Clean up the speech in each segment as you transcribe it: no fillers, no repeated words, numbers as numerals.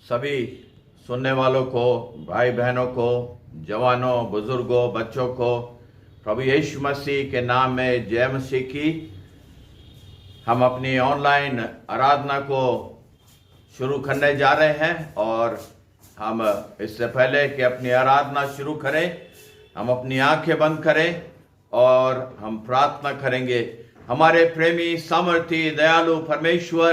सभी सुनने वालों को, भाई बहनों को, जवानों, बुजुर्गों, बच्चों को प्रभु यीशु मसीह के नाम में जय मसीह की। हम अपनी ऑनलाइन आराधना को शुरू करने जा रहे हैं और हम इससे पहले कि अपनी आराधना शुरू करें, हम अपनी आंखें बंद करें और हम प्रार्थना करेंगे। हमारे प्रेमी, सामर्थी, दयालु परमेश्वर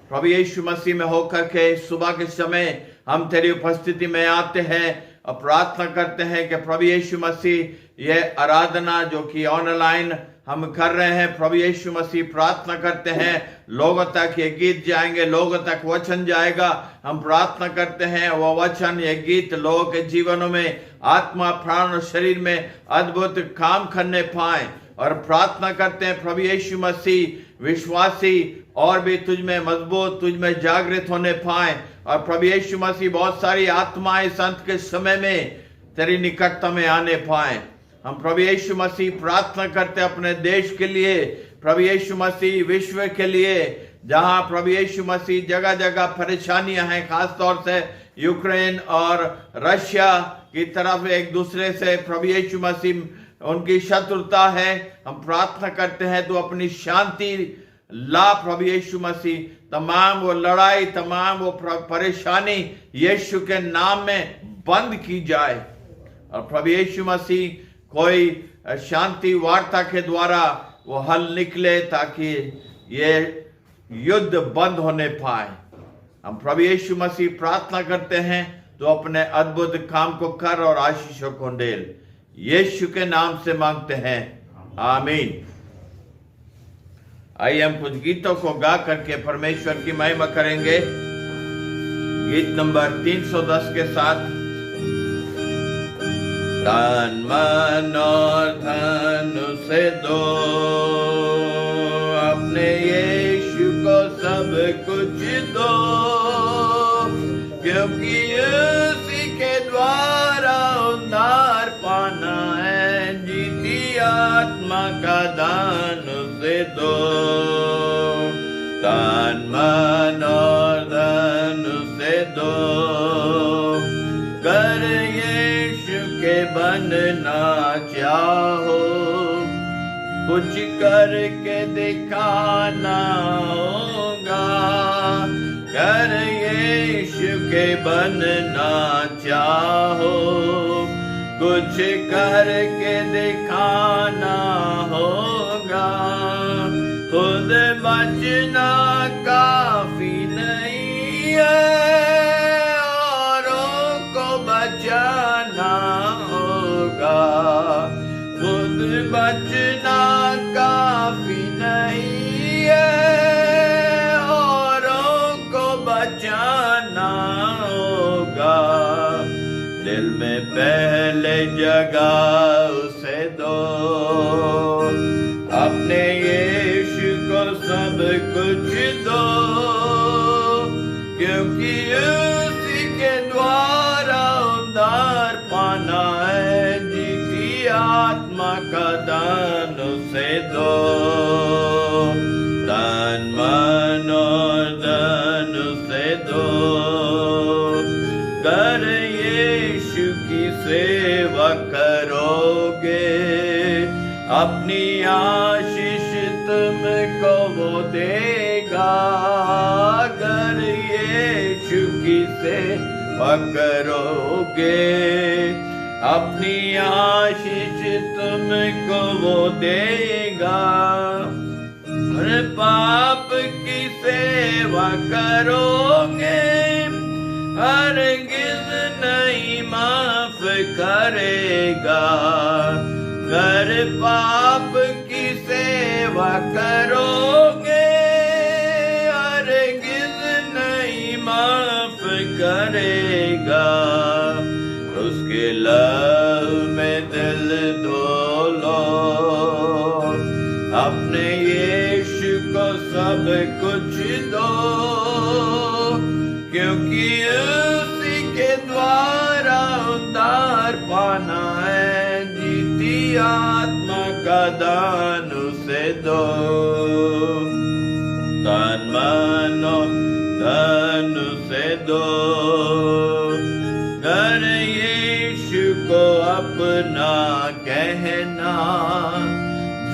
प्रभु यीशु मसीह में होकर के सुबह के समय हम तेरी उपस्थिति में आते हैं और प्रार्थना करते हैं कि प्रभु यीशु मसीह ये आराधना जो कि ऑनलाइन हम कर रहे हैं, प्रभु यीशु मसीह प्रार्थना करते हैं लोगों तक ये गीत जाएंगे, लोगों तक वचन जाएगा। हम प्रार्थना करते हैं वो वचन, ये गीत लोगों के जीवनों में आत्मा, प्राण और शरीर में अद्भुत काम करने पाए और प्रार्थना करते हैं प्रभु यीशु मसीह विश्वासी और भी तुझ में मजबूत, तुझ में जागृत होने पाए और प्रभु यीशु मसीह बहुत सारी आत्माएं संत के समय में तेरी निकटता में आने पाए। हम प्रभु यीशु मसीह प्रार्थना करते अपने देश के लिए, प्रभु यीशु मसीह विश्व के लिए, जहां प्रभु यीशु मसीह जगह जगह परेशानियां हैं, खासतौर से यूक्रेन और रशिया की तरफ एक दूसरे से प्रभु यीशु मसीह उनकी शत्रुता है। हम प्रार्थना करते हैं तो अपनी शांति ला प्रभु यीशु मसीह, तमाम वो लड़ाई, तमाम वो परेशानी यीशु के नाम में बंद की जाए और प्रभु यीशु मसीह कोई शांति वार्ता के द्वारा वो हल निकले ताकि ये युद्ध बंद होने पाए। हम प्रभु यीशु मसीह प्रार्थना करते हैं तो अपने अद्भुत काम को कर और आशीषों को डेल, यीशु के नाम से मांगते हैं, आमीन। आइए हम कुछ गीतों को गा करके परमेश्वर की महिमा करेंगे। गीत नंबर 310 के साथ। तन मन और धन से दो अपने यीशु को सब कुछ दो, क्योंकि उसी के द्वारा उद्धार पाना है, जीती आत्मा का दान उसे दो। तन मन और धन उसे दो, कर यीशु के बनना चाहो, कुछ करके दिखाना होगा। कर यीशु के बनना चाहो, कुछ करके दिखाना होगा। खुद बचना काफी नहीं है, औरों को बचाना होगा। खुद बचना काफी नहीं है, औरों को बचाना होगा। दिल में पहले जगह उसे दो, अपने यीशु को सब कुछ दो, क्योंकि उसी के द्वारा उद्धार पाना है, जीती आत्मा का दान उसे दो। तन मन और धन उसे दो, कर यीशु की सेवा करोगे, अपनी आशीष तुमको वो देगा। अगर यीशु की सेवा करोगे, अपनी आशीष तुमको वो देगा। और पाप की सेवा करोगे, हरगिज़ नहीं माफ करेगा। कर पाप की सेवा करोगे, हरगिज़ नहीं माफ करेगा। उसके लहू में दिल धो लो, अपने यीशु को सब कुछ दो, क्योंकि उसी के द्वारा उद्धार पाना है, जीती आत्मा का दान उसे दो। तन मन धन उसे दो, अपना कहना,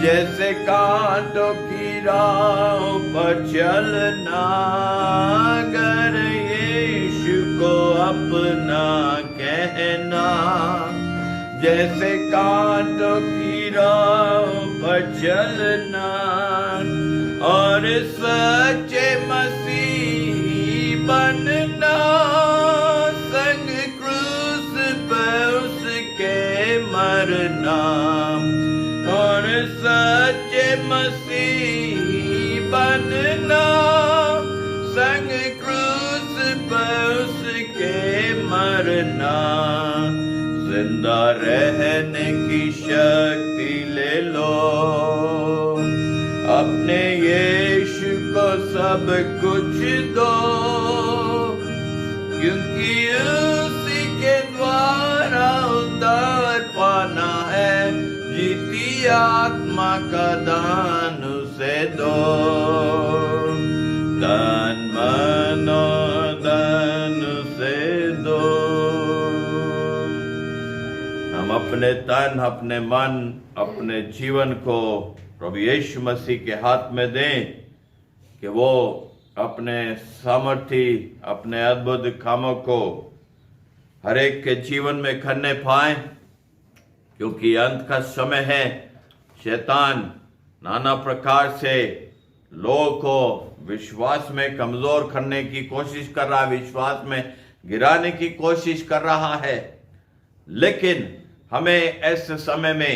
जैसे कांटों की राह पर चलना, अगर यीशु को अपना कहना, जैसे कांटों की राह पर चलना, और सच्चे मसीह बनना, संग क्रूस पर उसके मरना, और सच्चे मसीह बनना, संग क्रूस पर उसके मरना, जिंदा रहने की शक्ति ले लो, अपने यीशु को सब कुछ दो, क्योंकि उसी के द्वारा उद्धार पाना है, जीती आत्मा का दान उसे दो, तन मन और धन उसे दो। हम अपने तन, अपने मन, अपने जीवन को प्रभु यीशु मसीह के हाथ में दें कि वो अपने सामर्थी, अपने अद्भुत कामों को हर एक के जीवन में करने पाए, क्योंकि अंत का समय है। शैतान नाना प्रकार से लोगों को विश्वास में कमजोर करने की कोशिश कर रहा है, विश्वास में गिराने की कोशिश कर रहा है, लेकिन हमें ऐसे समय में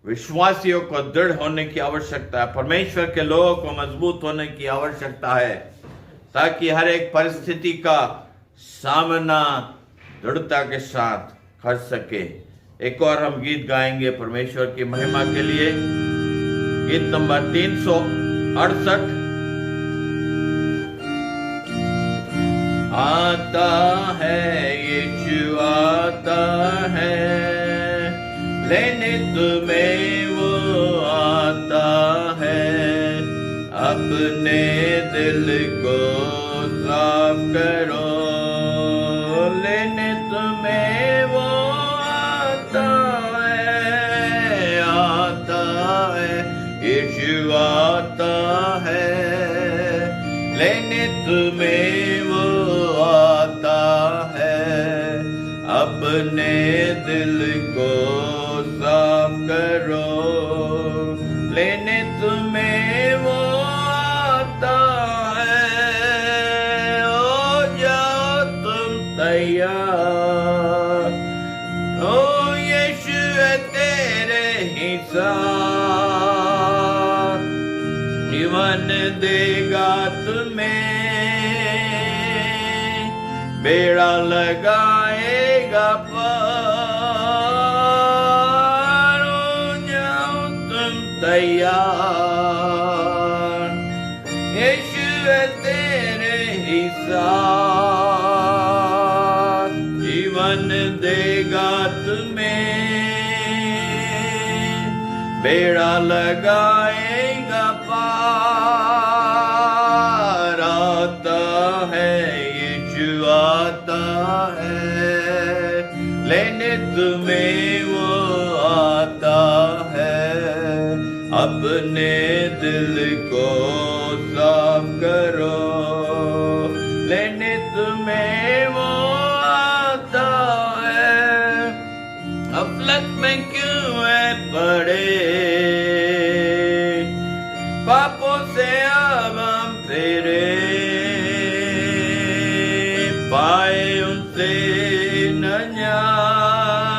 विश्वासियों को दृढ़ होने की आवश्यकता है, परमेश्वर के लोगों को मजबूत होने की आवश्यकता है, ताकि हर एक परिस्थिति का सामना दृढ़ता के साथ कर सके। एक और हम गीत गाएंगे परमेश्वर की महिमा के लिए, गीत नंबर 368। आता है यीशु आता है, लेने तुम्हें वो आता है, अपने दिल को साफ करो, लेने तुम्हें वो आता है, यीशु आता है, लेने तुम्हें वो आता है, अपने दिल को साफ करो, लेने तुम्हें वो आता है। हो जाओ तुम तैयार, ओ यीशु है तेरे ही साथ, जीवन देगा तुम्हें, बेड़ा लगाएगा पार, हो जाओ तुम तैयार, यीशु है तेरे ही साथ, जीवन देगा तुम्हें, बेड़ा लगाएगा पार, आता है यीशु आता है, लेने तुम्हें वो आता है, अपने दिल को साफ करो, लेने तुम्हें वो आता है। गफलत में क्यों है पड़े, पापों से अब हम फेरे, पाए उनसे न जान,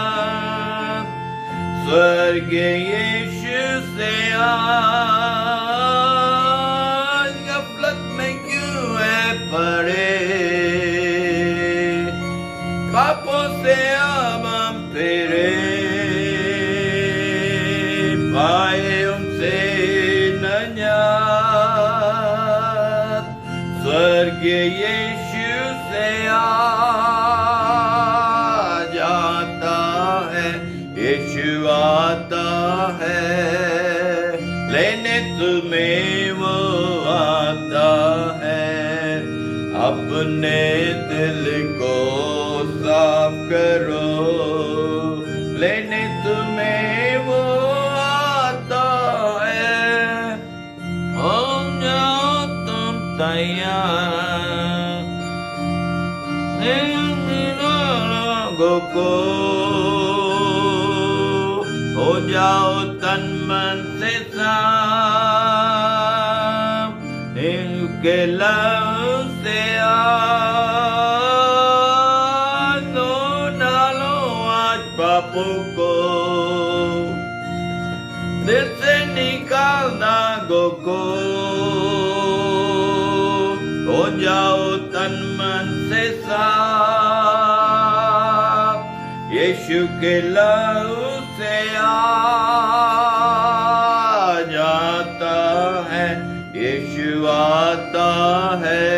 स्वर्ग यीशु से आज, गफलत में क्यों है पड़े, पापों से अब हम फेरे, पाए उनसे न जान, स्वर्ग यीशु से आज आता है, यीशु आता है, लेने तुम्हें वो आता है, अपने दिल को साफ करो, लेने नित में वो आता है। हो जाओ तुम तैयार, लोगों को हो जाओ तन मन से साफ, इनके लव से दो डालो आज पापों को, दिल से निकाल दागों को। हो जाओ तन मन से साफ, यीशु के लहू से आ जाता है, यीशु आता है,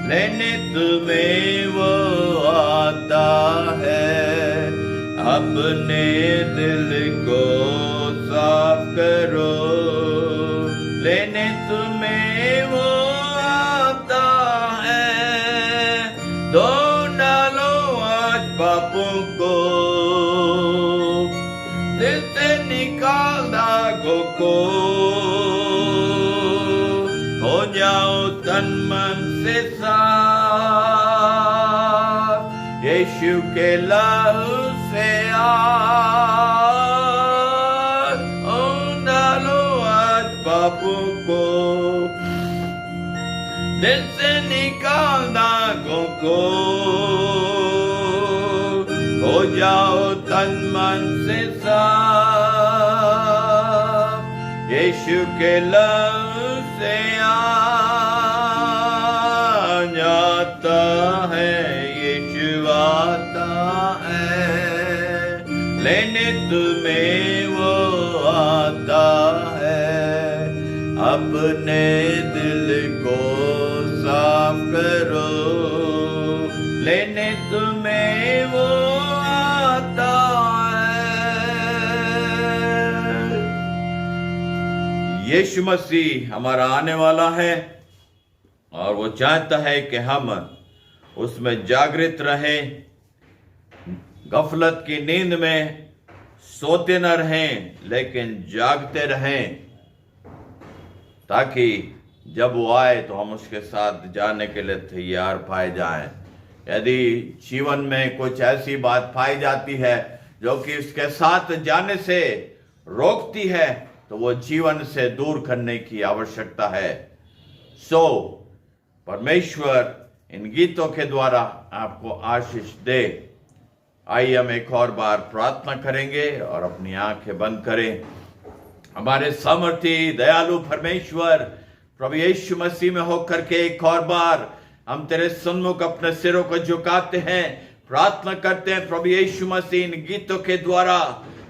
लेने तुम्हें वो आता है। अपने दिल को साफ करो, लेने तुम्हें वो आता है। दो डालो आज पापों को, दिल से निकाल दागों को। हो जाओ तन मन से साफ, यीशु के लहू से डालो आज पापों को, दिल से निकाल दागों को। हो जाओ तन मन से साफ, यीशु के लहू से जाता है, यीशु आता है, लेने तुम्हें वो आता है। अपने दिल को साफ करो, लेने तुम्हें वो आता है। यीशु मसीह हमारा आने वाला है और वो चाहता है कि हम उसमें जागृत रहें, गफलत की नींद में सोते न रहें लेकिन जागते रहें, ताकि जब वो आए तो हम उसके साथ जाने के लिए तैयार पाए जाएं। यदि जीवन में कुछ ऐसी बात पाई जाती है जो कि उसके साथ जाने से रोकती है, तो वो जीवन से दूर करने की आवश्यकता है। परमेश्वर इन गीतों के द्वारा आपको आशीष दे। आइए हम एक और बार प्रार्थना करेंगे और अपनी आंखें बंद करें। हमारे सामर्थी दयालु परमेश्वर प्रभु यीशु मसीह में होकर के एक और बार हम तेरे सन्मुख अपने सिरों को झुकाते हैं, प्रार्थना करते हैं प्रभु यीशु मसीह इन गीतों के द्वारा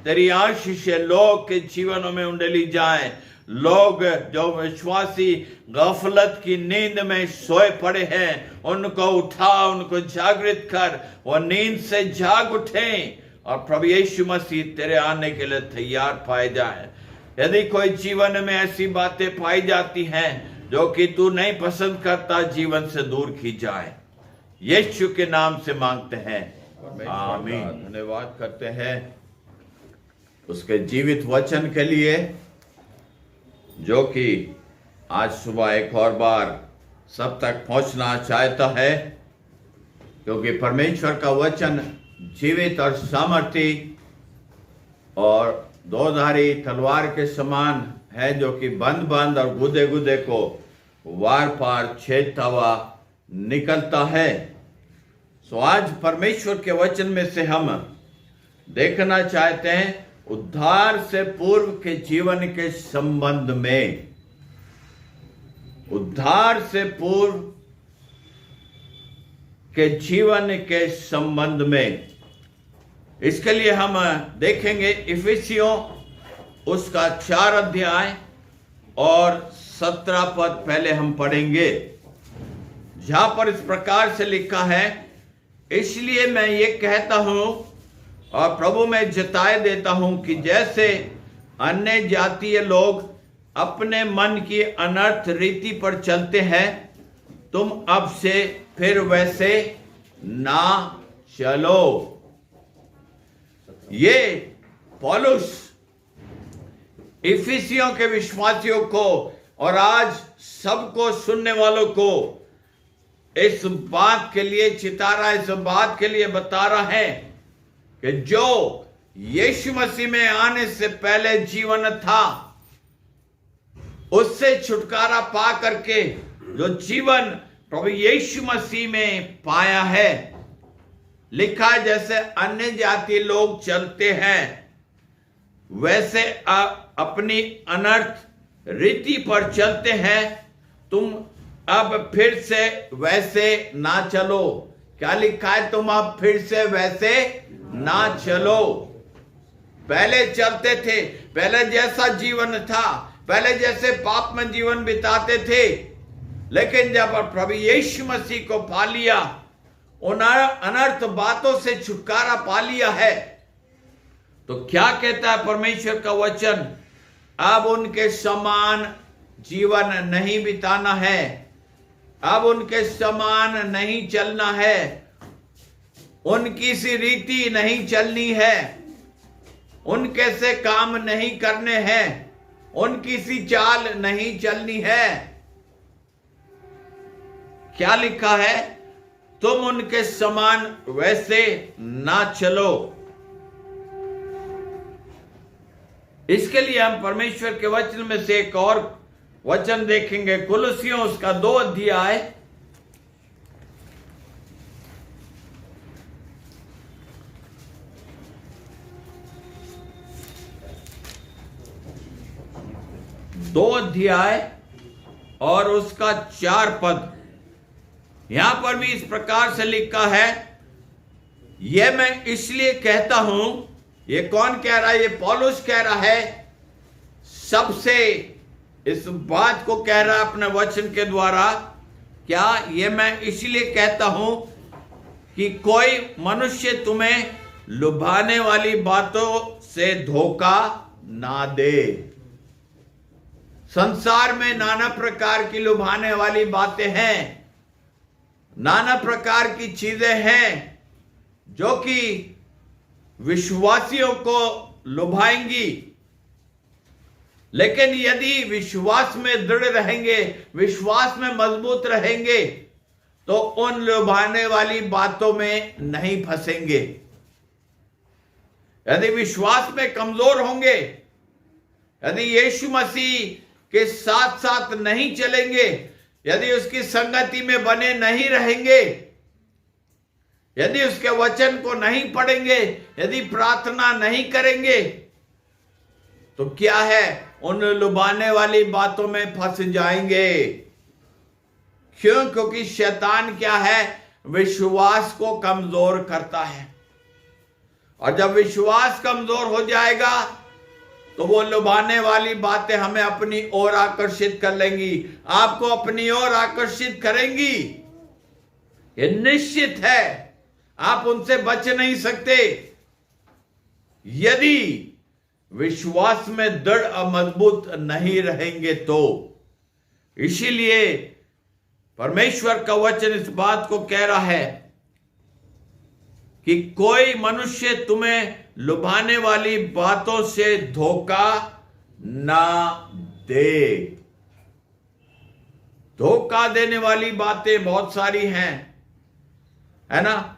तेरी आशीष लोग के जीवनों में उंडेली जाए। लोग जो विश्वासी गफलत की नींद में सोए पड़े हैं, उनको उठा, उनको जागृत कर, वो नींद से जाग उठें और प्रभु यीशु मसीह तेरे आने के लिए तैयार पाए जाए। यदि कोई जीवन में ऐसी बातें पाई जाती हैं जो कि तू नहीं पसंद करता, जीवन से दूर की जाए। यीशु के नाम से मांगते हैं, आमीन। धन्यवाद करते हैं उसके जीवित वचन के लिए, जो कि आज सुबह एक और बार सब तक पहुंचना चाहता है, क्योंकि परमेश्वर का वचन जीवित और सामर्थी और दोधारी तलवार के समान है, जो कि बंद बंद और गुदे गुदे को वार पार छेदता हुआ निकलता है। सो आज परमेश्वर के वचन में से हम देखना चाहते हैं उद्धार से पूर्व के जीवन के संबंध में। उद्धार से पूर्व के जीवन के संबंध में, इसके लिए हम देखेंगे इफिसियों उसका 4 अध्याय और 17 पद पहले हम पढ़ेंगे, जहां पर इस प्रकार से लिखा है, इसलिए मैं ये कहता हूं और प्रभु में जताए देता हूं कि जैसे अन्य जातीय लोग अपने मन की अनर्थ रीति पर चलते हैं, तुम अब से फिर वैसे ना चलो। ये पौलुस इफिसियों के विश्वासियों को और आज सबको सुनने वालों को इस बात के लिए चिता रहा है, इस बात के लिए बता रहा है कि जो यीशु मसीह में आने से पहले जीवन था, उससे छुटकारा पा करके जो जीवन प्रभु यीशु मसीह में पाया है, लिखा है जैसे अन्य जाति लोग चलते हैं वैसे अपनी अनर्थ रीति पर चलते हैं, तुम अब फिर से वैसे ना चलो। क्या लिखा है? तुम अब फिर से वैसे ना चलो। पहले चलते थे, पहले जैसा जीवन था, पहले जैसे पाप में जीवन बिताते थे, लेकिन जब प्रभु यीशु मसीह को पा लिया, उन अनर्थ बातों से छुटकारा पा लिया है, तो क्या कहता है परमेश्वर का वचन? अब उनके समान जीवन नहीं बिताना है, अब उनके समान नहीं चलना है, उनकी सी रीति नहीं चलनी है, उनके से काम नहीं करने हैं, उनकी सी चाल नहीं चलनी है। क्या लिखा है? तुम उनके समान वैसे ना चलो। इसके लिए हम परमेश्वर के वचन में से एक और वचन देखेंगे, कुलुसियों उसका 2 अध्याय 2 अध्याय और उसका 4 पद। यहां पर भी इस प्रकार से लिखा है, यह मैं इसलिए कहता हूं। ये कौन कह रहा है? ये पौलुस कह रहा है, सबसे इस बात को कह रहा है अपने वचन के द्वारा। क्या? ये मैं इसलिए कहता हूं कि कोई मनुष्य तुम्हें लुभाने वाली बातों से धोखा ना दे। संसार में नाना प्रकार की लुभाने वाली बातें हैं, नाना प्रकार की चीजें हैं जो कि विश्वासियों को लुभाएंगी, लेकिन यदि विश्वास में दृढ़ रहेंगे, विश्वास में मजबूत रहेंगे, तो उन लुभाने वाली बातों में नहीं फंसेंगे। यदि विश्वास में कमजोर होंगे, यदि यीशु मसीह के साथ साथ नहीं चलेंगे, यदि उसकी संगति में बने नहीं रहेंगे, यदि उसके वचन को नहीं पढ़ेंगे, यदि प्रार्थना नहीं करेंगे, तो क्या है? उन लुभाने वाली बातों में फंस जाएंगे। क्यों? क्योंकि शैतान क्या है? विश्वास को कमजोर करता है, और जब विश्वास कमजोर हो जाएगा तो वो लुभाने वाली बातें हमें अपनी ओर आकर्षित कर लेंगी, आपको अपनी ओर आकर्षित करेंगी। ये निश्चित है, आप उनसे बच नहीं सकते यदि विश्वास में दृढ़ और मजबूत नहीं रहेंगे तो। इसीलिए परमेश्वर का वचन इस बात को कह रहा है कि कोई मनुष्य तुम्हें लुभाने वाली बातों से धोखा ना दे। धोखा देने वाली बातें बहुत सारी हैं, है ना?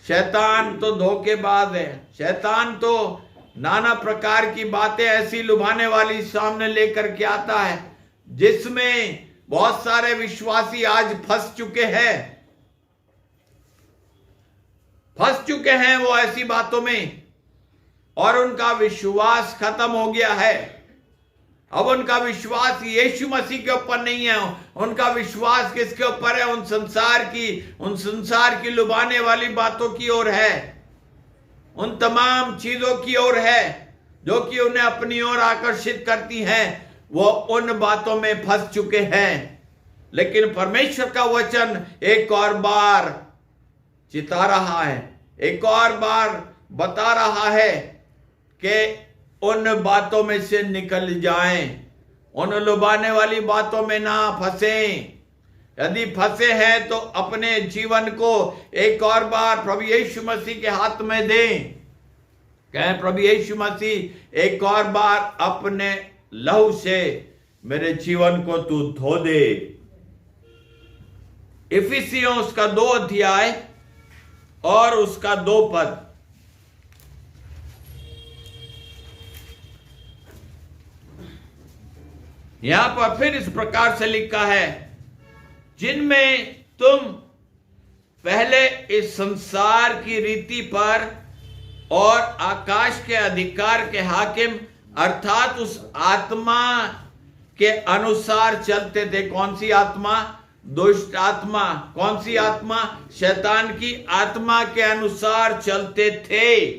शैतान तो धोखेबाज है, शैतान तो नाना प्रकार की बातें ऐसी लुभाने वाली सामने लेकर के आता है, जिसमें बहुत सारे विश्वासी आज फंस चुके हैं वो ऐसी बातों में, और उनका विश्वास खत्म हो गया है। अब उनका विश्वास यीशु मसीह के ऊपर नहीं है, उनका विश्वास किसके ऊपर है? उन संसार की लुभाने वाली बातों की ओर है, उन तमाम चीजों की ओर है जो कि उन्हें अपनी ओर आकर्षित करती हैं। वो उन बातों में फंस चुके हैं। लेकिन परमेश्वर का वचन एक और बार चिता रहा है, एक और बार बता रहा है कि उन बातों में से निकल जाएं, उन लुभाने वाली बातों में ना फंसें। यदि फंसे हैं तो अपने जीवन को एक और बार प्रभु यीशु मसीह के हाथ में दें। कहें प्रभु यीशु मसीह एक और बार अपने लहू से मेरे जीवन को तू धो दे। इफिसियों उसका 2 अध्याय और उसका 2 पद। यहां पर फिर इस प्रकार से लिखा है, जिनमें तुम पहले इस संसार की रीति पर और आकाश के अधिकार के हाकिम अर्थात उस आत्मा के अनुसार चलते थे। कौन सी आत्मा? दुष्ट आत्मा। कौन सी आत्मा? शैतान की आत्मा के अनुसार चलते थे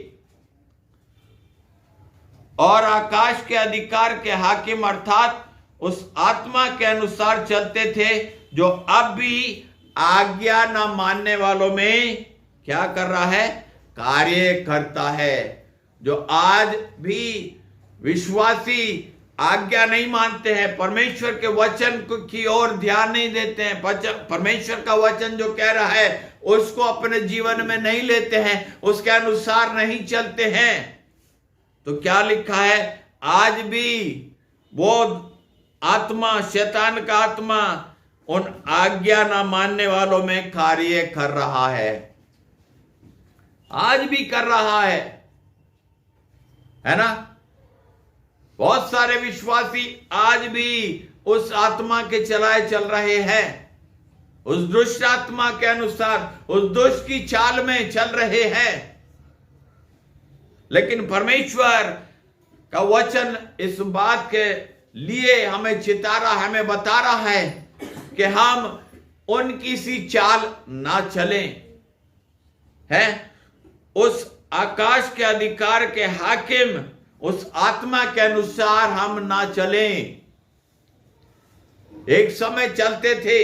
और आकाश के अधिकार के हाकिम अर्थात उस आत्मा के अनुसार चलते थे, जो अब भी आज्ञा न मानने वालों में क्या कर रहा है? कार्य करता है। जो आज भी विश्वासी आज्ञा नहीं मानते हैं, परमेश्वर के वचन की ओर ध्यान नहीं देते हैं, परमेश्वर का वचन जो कह रहा है उसको अपने जीवन में नहीं लेते हैं, उसके अनुसार नहीं चलते हैं, तो क्या लिखा है? आज भी वो आत्मा, शैतान का आत्मा उन आज्ञा ना मानने वालों में कार्य कर रहा है। आज भी कर रहा है ना? बहुत सारे विश्वासी आज भी उस आत्मा के चलाए चल रहे हैं, उस दुष्ट आत्मा के अनुसार, उस दुष्ट की चाल में चल रहे हैं। लेकिन परमेश्वर का वचन इस बात के लिए हमें चिता रहा, हमें बता रहा है कि हम उनकी सी चाल ना चलें, हैं? उस आकाश के अधिकार के हाकिम उस आत्मा के अनुसार हम ना चलें। एक समय चलते थे,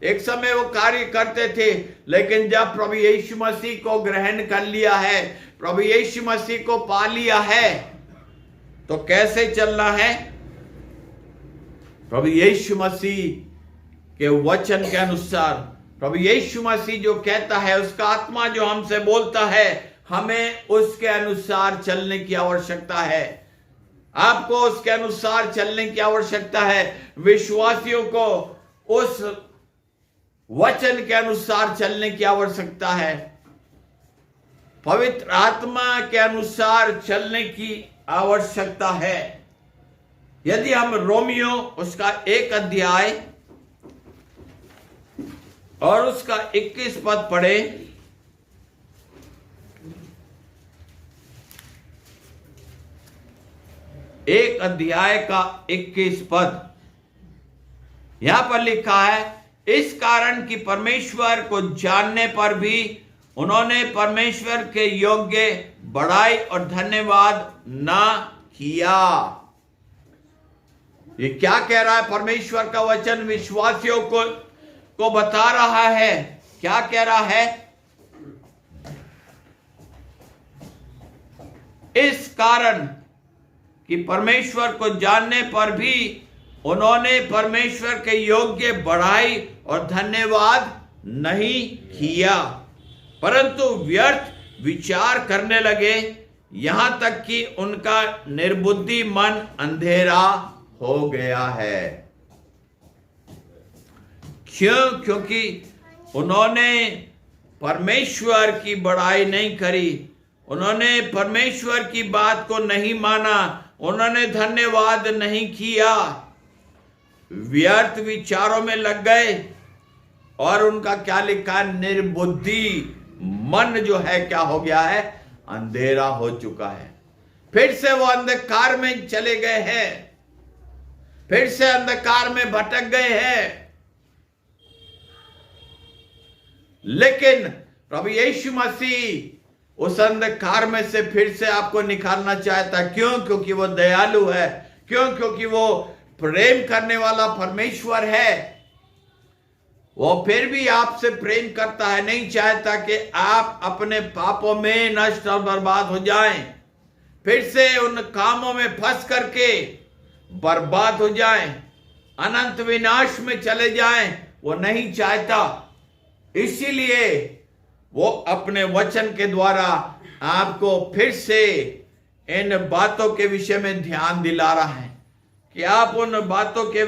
एक समय वो कार्य करते थे, लेकिन जब प्रभु यीशु मसीह को ग्रहण कर लिया है, प्रभु यीशु मसीह को पा लिया है, तो कैसे चलना है? प्रभु यीशु मसीह के वचन के अनुसार। प्रभु यीशु मसीह जो कहता है, उसका आत्मा जो हमसे बोलता है, हमें उसके अनुसार चलने की आवश्यकता है। आपको उसके अनुसार चलने की आवश्यकता है। विश्वासियों को उस वचन के अनुसार चलने की आवश्यकता है, पवित्र आत्मा के अनुसार चलने की आवश्यकता है। यदि हम रोमियो उसका 1 अध्याय और उसका 21 पद पढ़े, 1 अध्याय का 21 पद, यहां पर लिखा है, इस कारण कि परमेश्वर को जानने पर भी उन्होंने परमेश्वर के योग्य बड़ाई और धन्यवाद ना किया। ये क्या कह रहा है? परमेश्वर का वचन विश्वासियों को बता रहा है। क्या कह रहा है? इस कारण कि परमेश्वर को जानने पर भी उन्होंने परमेश्वर के योग्य बड़ाई और धन्यवाद नहीं किया, परंतु व्यर्थ विचार करने लगे, यहां तक कि उनका निर्बुद्धि मन अंधेरा हो गया है। क्यों? क्योंकि उन्होंने परमेश्वर की बड़ाई नहीं करी, उन्होंने परमेश्वर की बात को नहीं माना, उन्होंने धन्यवाद नहीं किया, व्यर्थ विचारों में लग गए और उनका क्या लिखा? निर्बुद्धि मन जो है क्या हो गया है? अंधेरा हो चुका है। फिर से वो अंधकार में चले गए हैं, फिर से अंधकार में भटक गए हैं। लेकिन प्रभु यीशु मसीह उस अंधकार में से फिर से आपको निकालना चाहता। क्यों? क्योंकि वो दयालु है। क्यों? क्योंकि वो प्रेम करने वाला परमेश्वर है। वो फिर भी आपसे प्रेम करता है, नहीं चाहता कि आप अपने पापों में नष्ट और बर्बाद हो जाएं, फिर से उन कामों में फंस करके बर्बाद हो जाएं, अनंत विनाश में चले जाएं। वो नहीं चाहता। इसीलिए वो अपने वचन के द्वारा आपको फिर से इन बातों के विषय में ध्यान दिला रहा है कि आप उन बातों के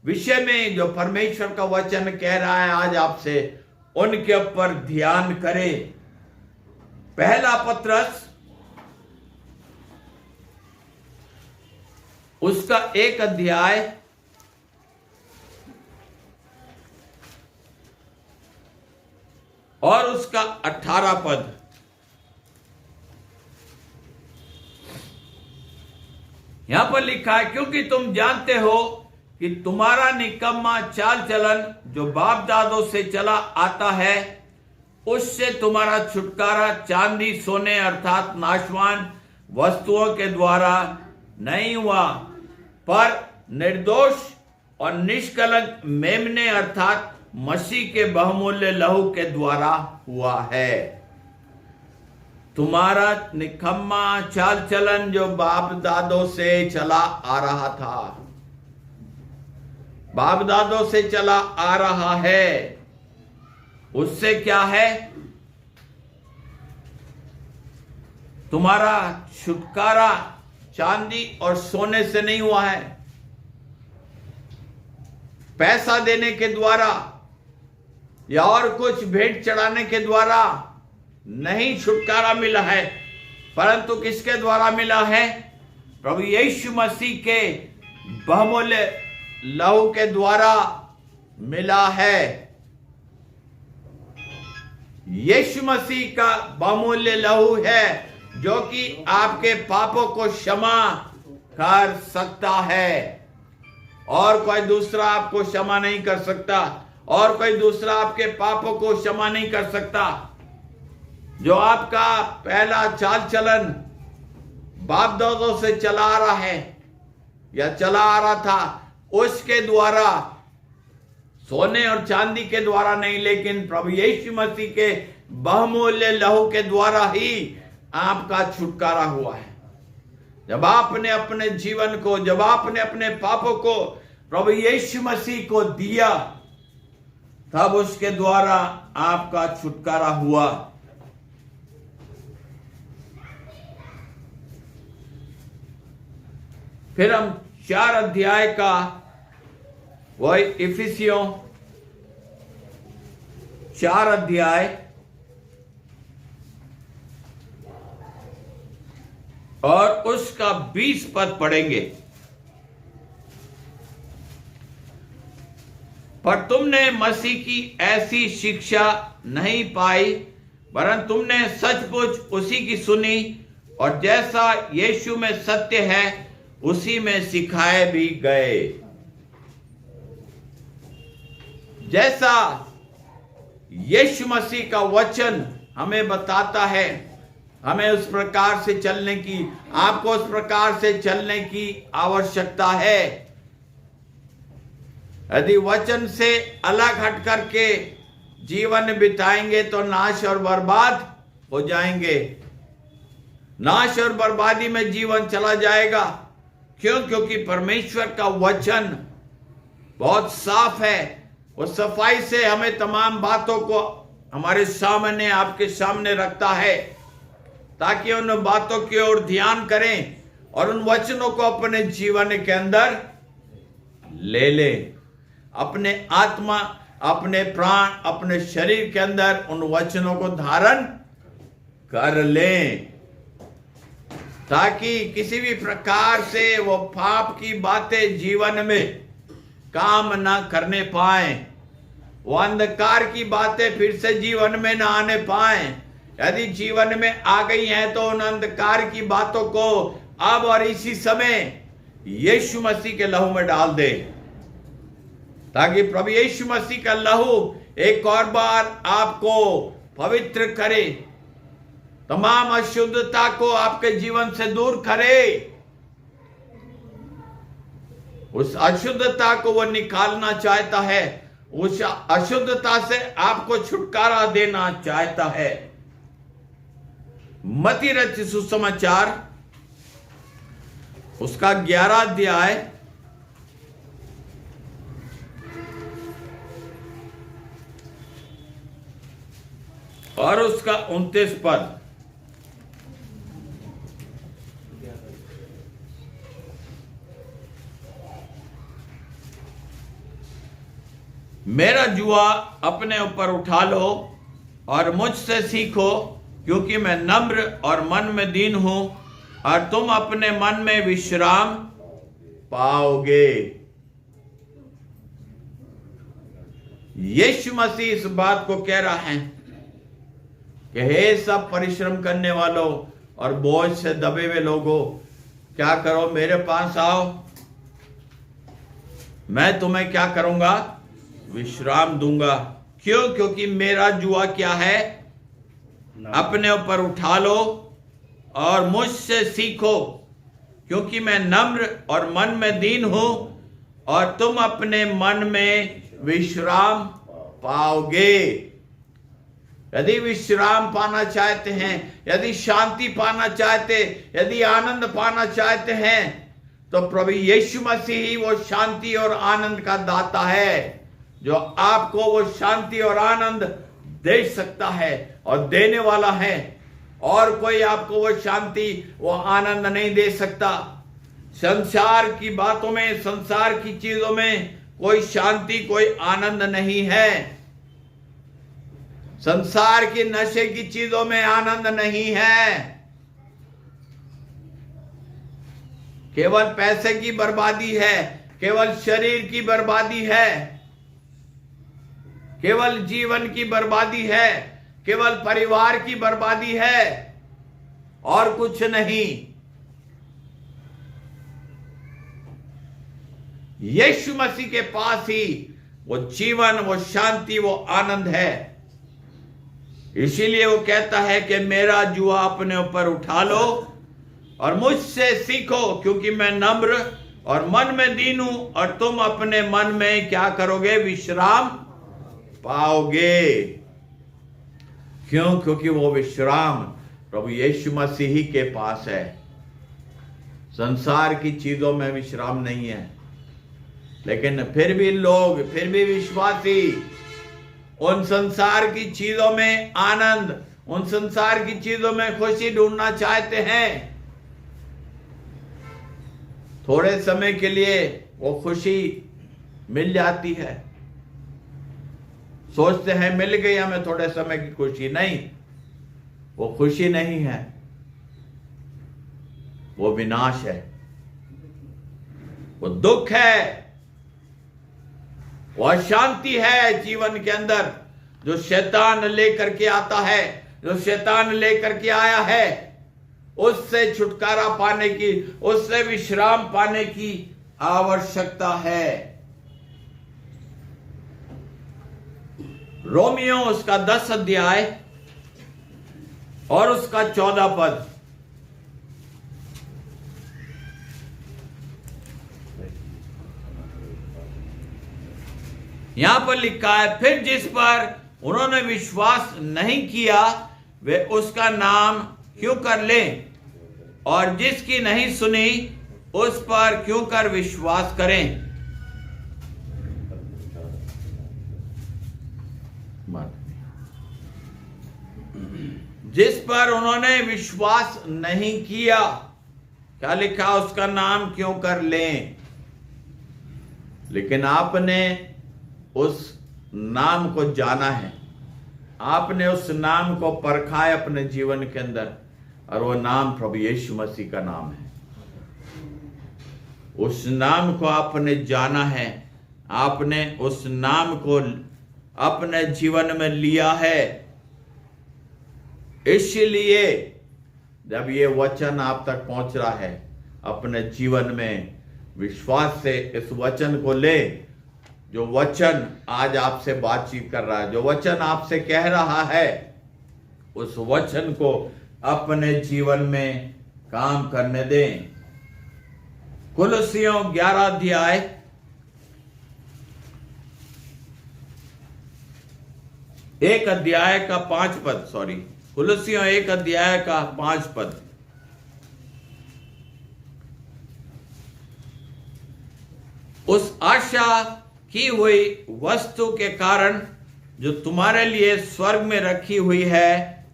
विषय में जो परमेश्वर का वचन कह रहा है आज आपसे, उनके ऊपर ध्यान करें। पहला पत्रस उसका 1 अध्याय और उसका 18 पद। यहां पर लिखा है, क्योंकि तुम जानते हो कि तुम्हारा निकम्मा चाल चलन जो बाप दादों से चला आता है, उससे तुम्हारा छुटकारा चांदी सोने अर्थात नाशवान वस्तुओं के द्वारा नहीं हुआ, पर निर्दोष और निष्कलंक मेमने अर्थात मसीह के बहुमूल्य लहू के द्वारा हुआ है। तुम्हारा निकम्मा चाल चलन जो बाप दादों से चला आ रहा था, बाप दादों से चला आ रहा है, उससे क्या है? तुम्हारा छुटकारा चांदी और सोने से नहीं हुआ है, पैसा देने के द्वारा या और कुछ भेंट चढ़ाने के द्वारा नहीं छुटकारा मिला है, परंतु किसके द्वारा मिला है? प्रभु यीशु मसीह के बहुमूल्य लहू के द्वारा मिला है। यीशु मसीह का बहुमूल्य लहू है जो कि आपके पापों को क्षमा कर सकता है, और कोई दूसरा आपको क्षमा नहीं कर सकता, और कोई दूसरा आपके पापों को क्षमा नहीं कर सकता। जो आपका पहला चाल चलन बाप दादों से चला आ रहा है या चला आ रहा था, उसके द्वारा, सोने और चांदी के द्वारा नहीं, लेकिन प्रभु यीशु मसीह के बहुमूल्य लहू के द्वारा ही आपका छुटकारा हुआ है। जब आपने अपने जीवन को, जब आपने अपने पापों को प्रभु यीशु मसीह को दिया, तब उसके द्वारा आपका छुटकारा हुआ। फिर हम 4 अध्याय का वही इफिसियों 4 अध्याय और उसका 20 पद पढ़ेंगे। पर तुमने मसीह की ऐसी शिक्षा नहीं पाई, वरन तुमने सचमुच उसी की सुनी, और जैसा यीशु में सत्य है उसी में सिखाए भी गए। जैसा यीशु मसीह का वचन हमें बताता है, हमें उस प्रकार से चलने की, आपको उस प्रकार से चलने की आवश्यकता है। यदि वचन से अलग हट करके जीवन बिताएंगे तो नाश और बर्बाद हो जाएंगे। नाश और बर्बादी में जीवन चला जाएगा। क्यों? क्योंकि परमेश्वर का वचन बहुत साफ है। वो सफाई से हमें तमाम बातों को हमारे सामने, आपके सामने रखता है, ताकि उन बातों की ओर ध्यान करें और उन वचनों को अपने जीवन के अंदर ले लें। अपने आत्मा, अपने प्राण, अपने शरीर के अंदर उन वचनों को धारण कर लें, ताकि किसी भी प्रकार से वो पाप की बातें जीवन में काम ना करने पाए, वो अंधकार की बातें फिर से जीवन में ना आने पाए। यदि जीवन में आ गई हैं तो उन अंधकार की बातों को अब और इसी समय यीशु मसीह के लहू में डाल दे, ताकि प्रभु यीशु मसीह का लहू एक और बार आपको पवित्र करे, तमाम अशुद्धता को आपके जीवन से दूर करे। उस अशुद्धता को वो निकालना चाहता है, उस अशुद्धता से आपको छुटकारा देना चाहता है। मत्ती रचित सुसमाचार उसका 11 अध्याय और उसका 29 पद। मेरा जुआ अपने ऊपर उठा लो और मुझसे सीखो, क्योंकि मैं नम्र और मन में दीन हूं, और तुम अपने मन में विश्राम पाओगे। यीशु मसीह इस बात को कह रहा है कि हे सब परिश्रम करने वालों और बोझ से दबे हुए लोगों, क्या करो, मेरे पास आओ, मैं तुम्हें क्या करूंगा, विश्राम दूंगा। क्यों? क्योंकि मेरा जुआ क्या है, अपने ऊपर उठा लो और मुझसे सीखो, क्योंकि मैं नम्र और मन में दीन हूं, और तुम अपने मन में विश्राम पाओगे। यदि विश्राम पाना चाहते हैं, यदि शांति पाना चाहते, यदि आनंद पाना चाहते हैं, तो प्रभु यीशु मसीह ही वो शांति और आनंद का दाता है, जो आपको वो शांति और आनंद दे सकता है और देने वाला है। और कोई आपको वो शांति, वो आनंद नहीं दे सकता। संसार की बातों में, संसार की चीजों में कोई शांति, कोई आनंद नहीं है। संसार के नशे की चीजों में आनंद नहीं है। केवल पैसे की बर्बादी है, केवल शरीर की बर्बादी है, केवल जीवन की बर्बादी है, केवल परिवार की बर्बादी है, और कुछ नहीं। यीशु मसीह के पास ही वो जीवन, वो शांति, वो आनंद है। इसीलिए वो कहता है कि मेरा जुआ अपने ऊपर उठा लो और मुझसे सीखो, क्योंकि मैं नम्र और मन में दीन हूं, और तुम अपने मन में क्या करोगे, विश्राम पाओगे। क्यों? क्योंकि वो विश्राम प्रभु यीशु मसीह ही के पास है। संसार की चीजों में विश्राम नहीं है। लेकिन फिर भी लोग, फिर भी विश्वासी उन संसार की चीजों में आनंद, उन संसार की चीजों में खुशी ढूंढना चाहते हैं। थोड़े समय के लिए वो खुशी मिल जाती है, सोचते हैं मिल गई हमें थोड़े समय की खुशी। नहीं, वो खुशी नहीं है, वो विनाश है, वो दुख है, वो अशांति है जीवन के अंदर, जो शैतान लेकर के आता है, जो शैतान लेकर के आया है। उससे छुटकारा पाने की, उससे विश्राम पाने की आवश्यकता है। रोमियो उसका 10 अध्याय और उसका 14 पद। यहां पर लिखा है, फिर जिस पर उन्होंने विश्वास नहीं किया वे उसका नाम क्यों कर लें, और जिसकी नहीं सुनी उस पर क्यों कर विश्वास करें। जिस पर उन्होंने विश्वास नहीं किया, क्या लिखा, उसका नाम क्यों कर लें। लेकिन आपने उस नाम को जाना है, आपने उस नाम को परखा है अपने जीवन के अंदर, और वो नाम प्रभु यीशु मसीह का नाम है। उस नाम को आपने जाना है, आपने उस नाम को अपने जीवन में लिया है। इसलिए जब ये वचन आप तक पहुंच रहा है, अपने जीवन में विश्वास से इस वचन को ले। जो वचन आज आपसे बातचीत कर रहा है, जो वचन आपसे कह रहा है, उस वचन को अपने जीवन में काम करने दें। कुलुस्सियों 11 अध्याय एक अध्याय का 5 पद, कुलुस्सियों 1 अध्याय का 5 पद। उस आशा की हुई वस्तु के कारण जो तुम्हारे लिए स्वर्ग में रखी हुई है,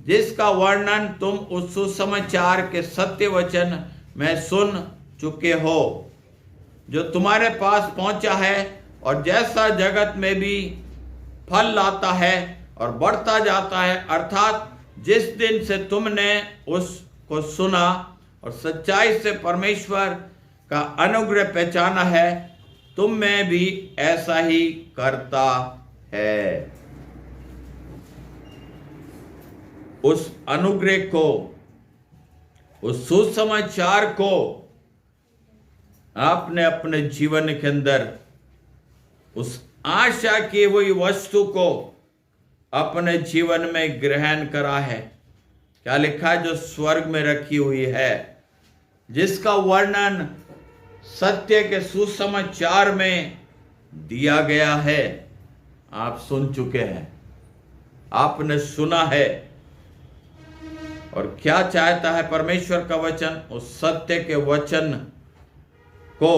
जिसका वर्णन तुम उस सुसमाचार के सत्य वचन में सुन चुके हो, जो तुम्हारे पास पहुंचा है और जैसा जगत में भी फल लाता है और बढ़ता जाता है, अर्थात जिस दिन से तुमने उसको सुना और सच्चाई से परमेश्वर का अनुग्रह पहचाना है, तुम में भी ऐसा ही करता है। उस अनुग्रह को, उस सुसमाचार को आपने अपने जीवन के अंदर उस आशा की हुई वस्तु को अपने जीवन में ग्रहण करा है। क्या लिखा है? जो स्वर्ग में रखी हुई है, जिसका वर्णन सत्य के सुसमाचार में दिया गया है। आप सुन चुके हैं, आपने सुना है। और क्या चाहता है परमेश्वर का वचन? उस सत्य के वचन को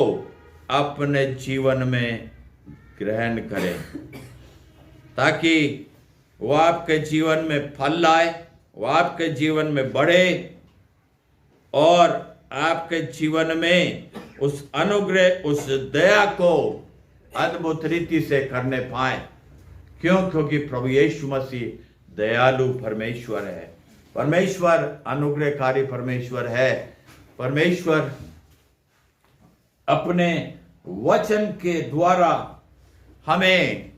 अपने जीवन में ग्रहण करें, ताकि वो आपके जीवन में फल लाए, वो आपके जीवन में बढ़े और आपके जीवन में उस अनुग्रह, उस दया को अद्भुत रीति से करने पाए। क्यों? क्योंकि प्रभु यीशु मसीह दयालु परमेश्वर है, परमेश्वर अनुग्रहकारी परमेश्वर है। परमेश्वर अपने वचन के द्वारा हमें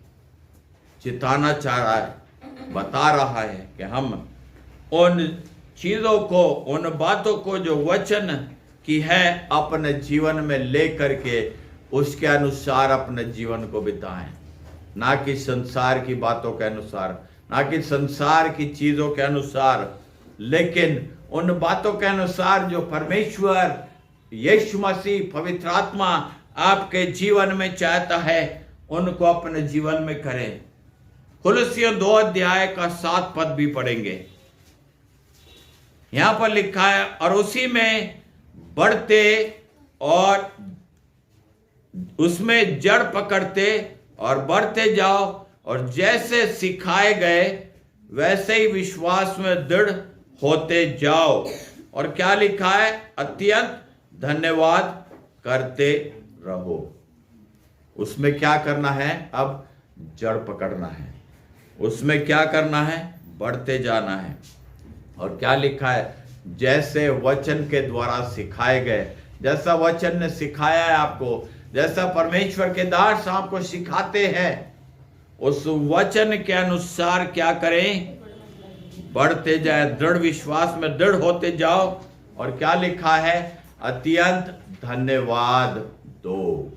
चिताना चाह रहा है, बता रहा है कि हम उन चीजों को, उन बातों को जो वचन की है, अपने जीवन में ले करके उसके अनुसार अपने जीवन को बिताएं, ना कि संसार की बातों के अनुसार, ना कि संसार की चीजों के अनुसार, लेकिन उन बातों के अनुसार जो परमेश्वर यीशु मसीह पवित्र आत्मा आपके जीवन में चाहता है, उनको अपने जीवन में करें। कुलुस्सियों 2 अध्याय का 7 पद भी पढ़ेंगे। यहां पर लिखा है, और उसी में बढ़ते और उसमें जड़ पकड़ते और बढ़ते जाओ, और जैसे सिखाए गए वैसे ही विश्वास में दृढ़ होते जाओ। और क्या लिखा है? अत्यंत धन्यवाद करते रहो। उसमें क्या करना है? अब जड़ पकड़ना है। उसमें क्या करना है? बढ़ते जाना है। और क्या लिखा है? जैसे वचन के द्वारा सिखाए गए, जैसा वचन ने सिखाया है आपको, जैसा परमेश्वर के दास आपको सिखाते हैं, उस वचन के अनुसार क्या करें? बढ़ते जाए, दृढ़ विश्वास में दृढ़ होते जाओ। और क्या लिखा है? अत्यंत धन्यवाद दो।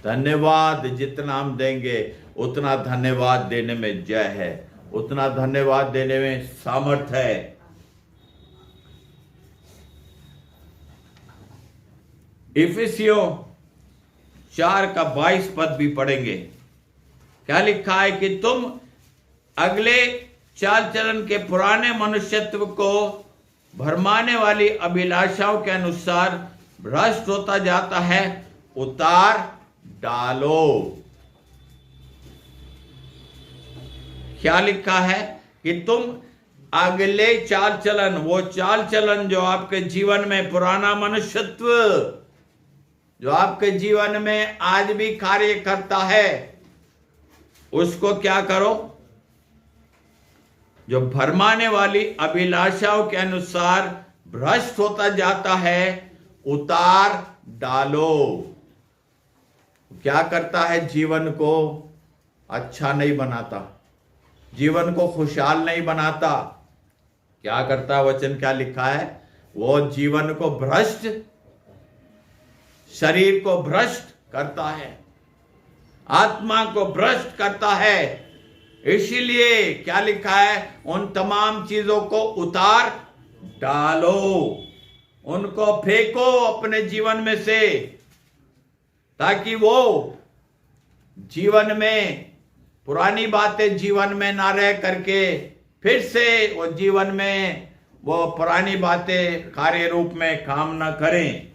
धन्यवाद जितना हम देंगे उतना धन्यवाद देने में जय है, उतना धन्यवाद देने में सामर्थ है। इफिसियों 4 का 22 पद भी पढ़ेंगे। क्या लिखा है? कि तुम अगले चाल चलन के पुराने मनुष्यत्व को भरमाने वाली अभिलाषाओं के अनुसार भ्रष्ट होता जाता है, उतार डालो। क्या लिखा है? कि तुम अगले चाल चलन, वो चाल चलन जो आपके जीवन में पुराना मनुष्यत्व जो आपके जीवन में आज भी कार्य करता है, उसको क्या करो? जो भरमाने वाली अभिलाषाओं के अनुसार भ्रष्ट होता जाता है, उतार डालो। क्या करता है? जीवन को अच्छा नहीं बनाता, जीवन को खुशहाल नहीं बनाता। क्या करता है? वचन क्या लिखा है? वो जीवन को भ्रष्ट, शरीर को भ्रष्ट करता है, आत्मा को भ्रष्ट करता है। इसीलिए क्या लिखा है? उन तमाम चीजों को उतार डालो, उनको फेंको अपने जीवन में से, ताकि वो जीवन में, पुरानी बातें जीवन में ना रह करके फिर से वो जीवन में वो पुरानी बातें कार्य रूप में काम ना करें,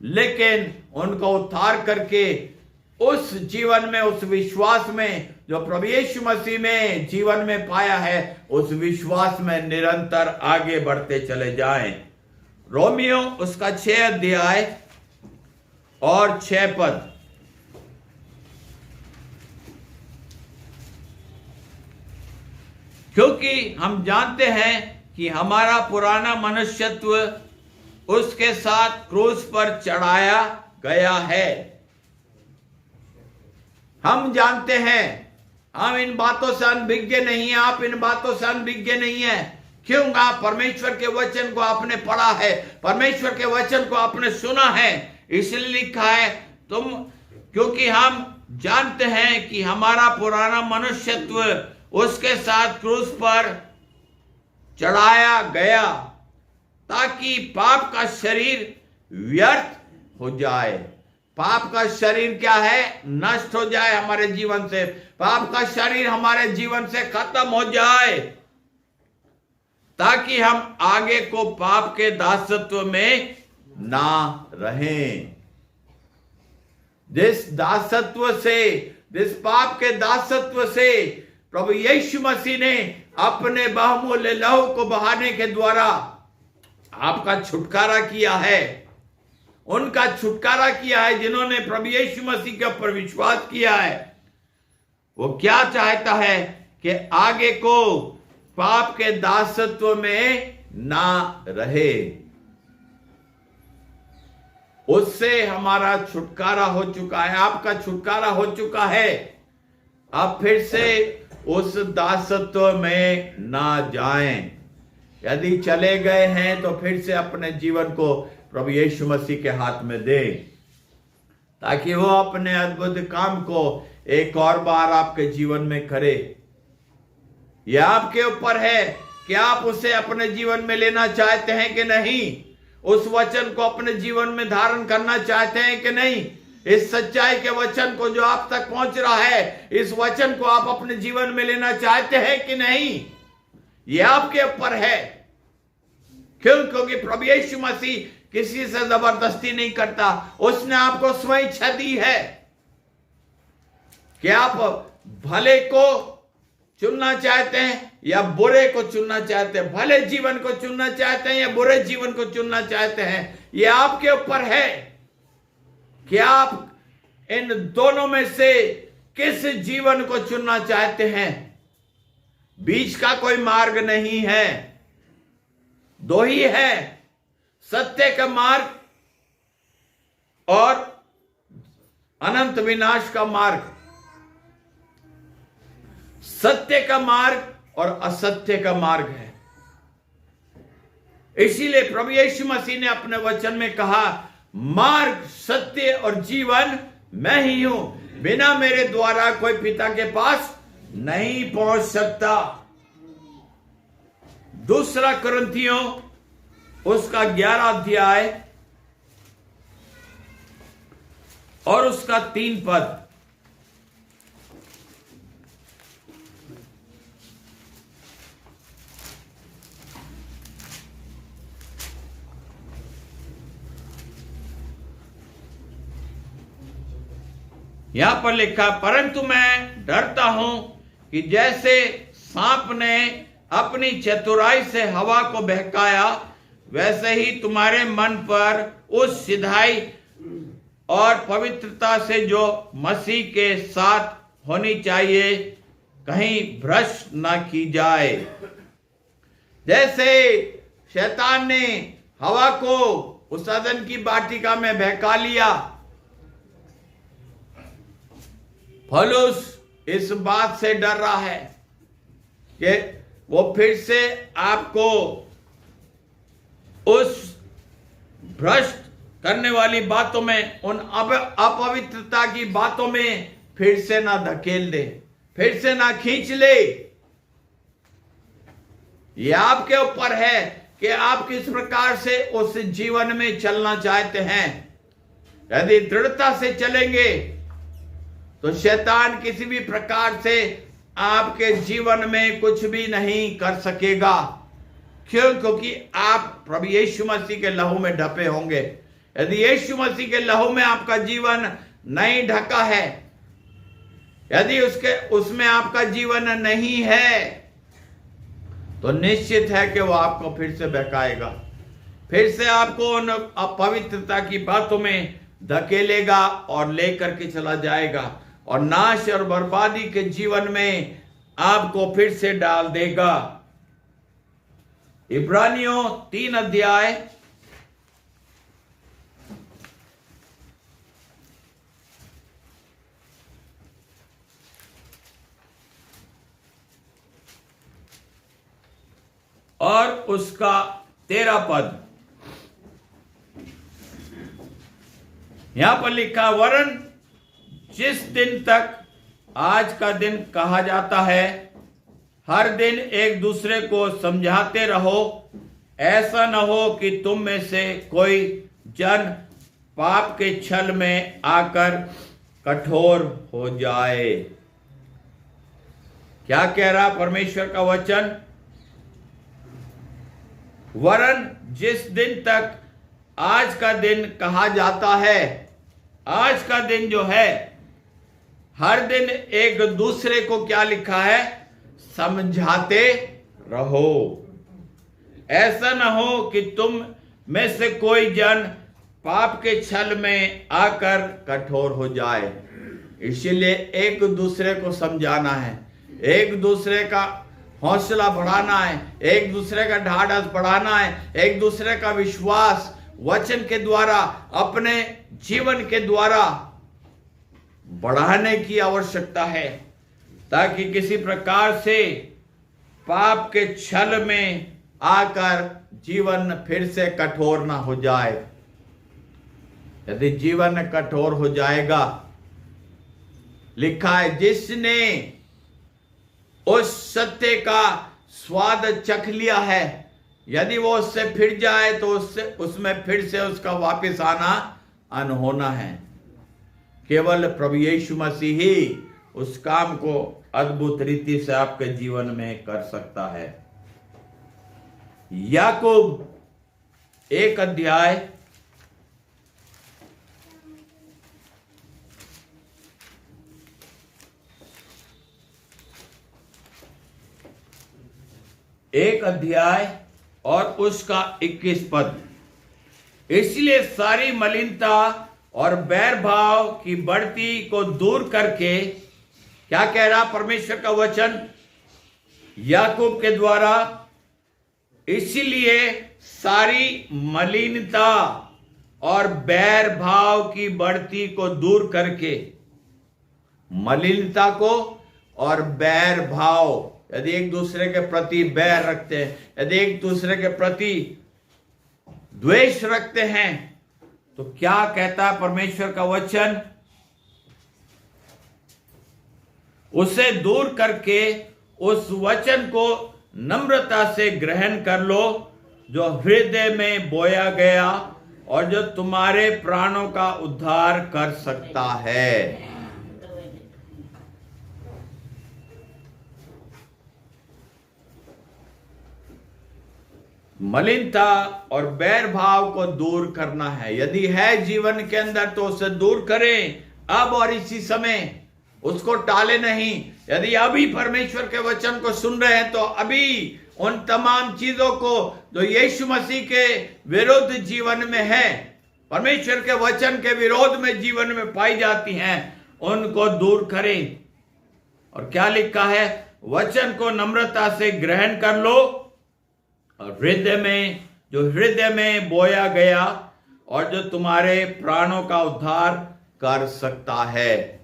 लेकिन उनको उतार करके उस जीवन में, उस विश्वास में जो प्रभु यीशु मसीह में जीवन में पाया है, उस विश्वास में निरंतर आगे बढ़ते चले जाएं। रोमियो उसका 6 अध्याय और 6 पद। क्योंकि हम जानते हैं कि हमारा पुराना मनुष्यत्व उसके साथ क्रूस पर चढ़ाया गया है। हम जानते हैं, हम इन बातों से अनभिज्ञ नहीं है, आप इन बातों से अनभिज्ञ नहीं है। क्यों? आप परमेश्वर के वचन को आपने पढ़ा है, परमेश्वर के वचन को आपने सुना है, इसलिए लिखा है क्योंकि हम जानते हैं कि हमारा पुराना मनुष्यत्व उसके साथ क्रूस पर चढ़ाया गया, ताकि पाप का शरीर व्यर्थ हो जाए। पाप का शरीर क्या है? नष्ट हो जाए हमारे जीवन से। पाप का शरीर हमारे जीवन से खत्म हो जाए, ताकि हम आगे को पाप के दासत्व में ना रहें। जिस दासत्व से, जिस पाप के दासत्व से प्रभु यीशु मसीह ने अपने बहुमूल्य लहू को बहाने के द्वारा आपका छुटकारा किया है, उनका छुटकारा किया है जिन्होंने प्रभु यीशु मसीह के ऊपर विश्वास किया है। वो क्या चाहता है कि आगे को पाप के दासत्व में ना रहे। उससे हमारा छुटकारा हो चुका है, आपका छुटकारा हो चुका है। अब फिर से उस दासत्व में ना जाएं। यदि चले गए हैं तो फिर से अपने जीवन को प्रभु यीशु मसीह के हाथ में दे, ताकि वो अपने अद्भुत काम को एक और बार आपके जीवन में करे। यह आपके ऊपर है कि आप उसे अपने जीवन में लेना चाहते हैं कि नहीं, उस वचन को अपने जीवन में धारण करना चाहते हैं कि नहीं। इस सच्चाई के वचन को जो आप तक पहुंच रहा है, इस वचन को आप अपने जीवन में लेना चाहते हैं कि नहीं, यह आपके ऊपर है। क्यों? क्योंकि प्रभु यीशु मसीह किसी से जबरदस्ती नहीं करता, उसने आपको स्वयं इच्छा दी है कि आप भले को चुनना चाहते हैं या बुरे को चुनना चाहते हैं, भले जीवन को चुनना चाहते हैं या बुरे जीवन को चुनना चाहते हैं। यह आपके ऊपर है कि आप इन दोनों में से किस जीवन को चुनना चाहते हैं। बीच का कोई मार्ग नहीं है, दो ही है, सत्य का मार्ग और अनंत विनाश का मार्ग। सत्य का मार्ग और असत्य का मार्ग है। इसीलिए प्रभु यीशु मसीह ने अपने वचन में कहा, मार्ग, सत्य और जीवन मैं ही हूं, बिना मेरे द्वारा कोई पिता के पास नहीं पहुंच सकता। दूसरा कुरिन्थियों उसका 11 अध्याय और उसका 3 पद। यहां पर लिखा, परंतु मैं डरता हूं कि जैसे सांप ने अपनी चतुराई से हवा को बहकाया, वैसे ही तुम्हारे मन पर उस सिधाई और पवित्रता से जो मसीह के साथ होनी चाहिए कहीं भ्रष्ट न की जाए। जैसे शैतान ने हवा को उस अदन की वाटिका में बहका लिया, पौलुस इस बात से डर रहा है कि वो फिर से आपको उस भ्रष्ट करने वाली बातों में, उन अपवित्रता की बातों में फिर से ना धकेल दे, फिर से ना खींच ले। ये आपके ऊपर है कि आप किस प्रकार से उस जीवन में चलना चाहते हैं। यदि दृढ़ता से चलेंगे तो शैतान किसी भी प्रकार से आपके जीवन में कुछ भी नहीं कर सकेगा। क्यों? क्योंकि आप प्रभु यीशु मसीह के लहू में ढपे होंगे। यदि यीशु मसीह के लहू में आपका जीवन नहीं ढका है, यदि उसमें आपका जीवन नहीं है, तो निश्चित है कि वो आपको फिर से बहकाएगा, फिर से आपको उन अपवित्रता की बातों में धकेलेगा और लेकर के चला जाएगा और नाश और बर्बादी के जीवन में आपको फिर से डाल देगा। इब्रानियों 3 अध्याय और उसका 13 पद, यहां पर लिखा, वरन जिस दिन तक आज का दिन कहा जाता है, हर दिन एक दूसरे को समझाते रहो, ऐसा न हो कि तुम में से कोई जन पाप के छल में आकर कठोर हो जाए। क्या कह रहा परमेश्वर का वचन? वरन जिस दिन तक आज का दिन कहा जाता है, आज का दिन जो है, हर दिन एक दूसरे को क्या लिखा है? समझाते रहो, ऐसा ना हो कि तुम में से कोई जन पाप के छल में आकर कठोर हो जाए। इसीलिए एक दूसरे को समझाना है, एक दूसरे का हौसला बढ़ाना है, एक दूसरे का ढाढ़स बढ़ाना है, एक दूसरे का विश्वास वचन के द्वारा, अपने जीवन के द्वारा बढ़ाने की आवश्यकता है, ताकि किसी प्रकार से पाप के छल में आकर जीवन फिर से कठोर ना हो जाए। यदि जीवन कठोर हो जाएगा, लिखा है, जिसने उस सत्य का स्वाद चख लिया है, यदि वो उससे फिर जाए तो उसमें फिर से उसका वापस आना अनहोना है। केवल प्रभु यीशु मसीह ही उस काम को अद्भुत रीति से आपके जीवन में कर सकता है। याकूब 1 अध्याय 1 अध्याय और उसका 21 पद, इसलिए सारी मलिनता और बैर भाव की बढ़ती को दूर करके, क्या कह रहा परमेश्वर का वचन याकूब के द्वारा? इसलिए सारी मलिनता और बैर भाव की बढ़ती को दूर करके, मलिनता को और बैर भाव, यदि एक दूसरे के प्रति बैर रखते हैं, यदि एक दूसरे के प्रति द्वेष रखते हैं, तो क्या कहता है परमेश्वर का वचन? उसे दूर करके उस वचन को नम्रता से ग्रहण कर लो, जो हृदय में बोया गया और जो तुम्हारे प्राणों का उद्धार कर सकता है। मलिनता और बैर भाव को दूर करना है। यदि है जीवन के अंदर तो उसे दूर करें, अब और इसी समय, उसको टाले नहीं। यदि अभी परमेश्वर के वचन को सुन रहे हैं तो अभी उन तमाम चीजों को जो यीशु मसीह के विरुद्ध जीवन में है, परमेश्वर के वचन के विरोध में जीवन में पाई जाती हैं, उनको दूर करें। और क्या लिखा है? वचन को नम्रता से ग्रहण कर लो और हृदय में, जो हृदय में बोया गया और जो तुम्हारे प्राणों का उद्धार कर सकता है,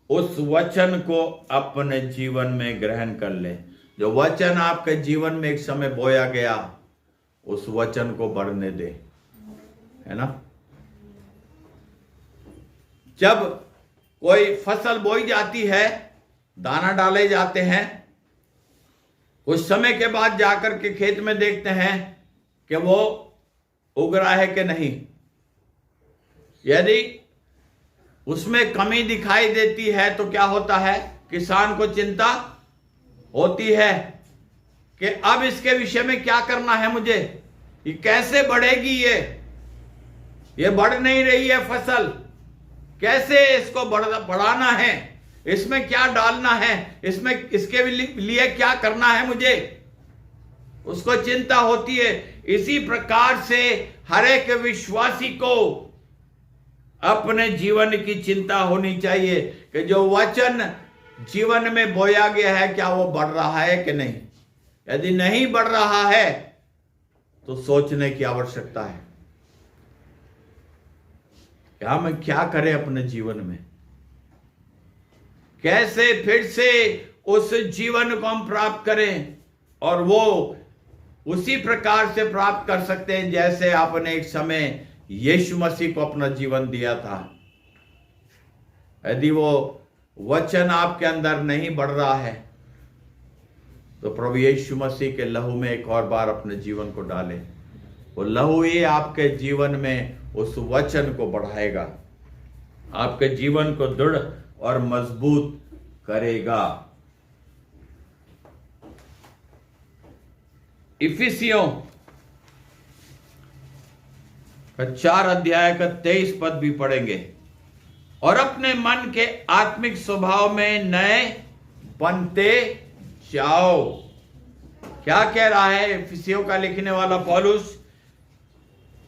उस वचन को अपने जीवन में ग्रहण कर ले। जो वचन आपके जीवन में एक समय बोया गया, उस वचन को बढ़ने दे, है ना। जब कोई फसल बोई जाती है, दाना डाले जाते हैं, कुछ समय के बाद जाकर के खेत में देखते हैं कि वो उग रहा है कि नहीं। यदि उसमें कमी दिखाई देती है तो क्या होता है? किसान को चिंता होती है कि अब इसके विषय में क्या करना है मुझे, ये कैसे बढ़ेगी, ये बढ़ नहीं रही है फसल, कैसे इसको बढ़ाना है, इसमें क्या डालना है, इसमें इसके लिए क्या करना है मुझे, उसको चिंता होती है। इसी प्रकार से हर एक विश्वासी को अपने जीवन की चिंता होनी चाहिए कि जो वचन जीवन में बोया गया है, क्या वो बढ़ रहा है कि नहीं? यदि नहीं बढ़ रहा है तो सोचने की आवश्यकता है कि हम क्या करें अपने जीवन में, कैसे फिर से उस जीवन को हम प्राप्त करें और वो उसी प्रकार से प्राप्त कर सकते हैं जैसे आपने एक समय यीशु मसीह को अपना जीवन दिया था। यदि वो वचन आपके अंदर नहीं बढ़ रहा है तो प्रभु यीशु मसीह के लहू में एक और बार अपने जीवन को डालें। वो लहू ही आपके जीवन में उस वचन को बढ़ाएगा, आपके जीवन को दृढ़ और मजबूत करेगा। इफिसियों का 4 अध्याय का 23 पद भी पढ़ेंगे। और अपने मन के आत्मिक स्वभाव में नए बनते जाओ। क्या कह रहा है इफिसियों का लिखने वाला पौलुस?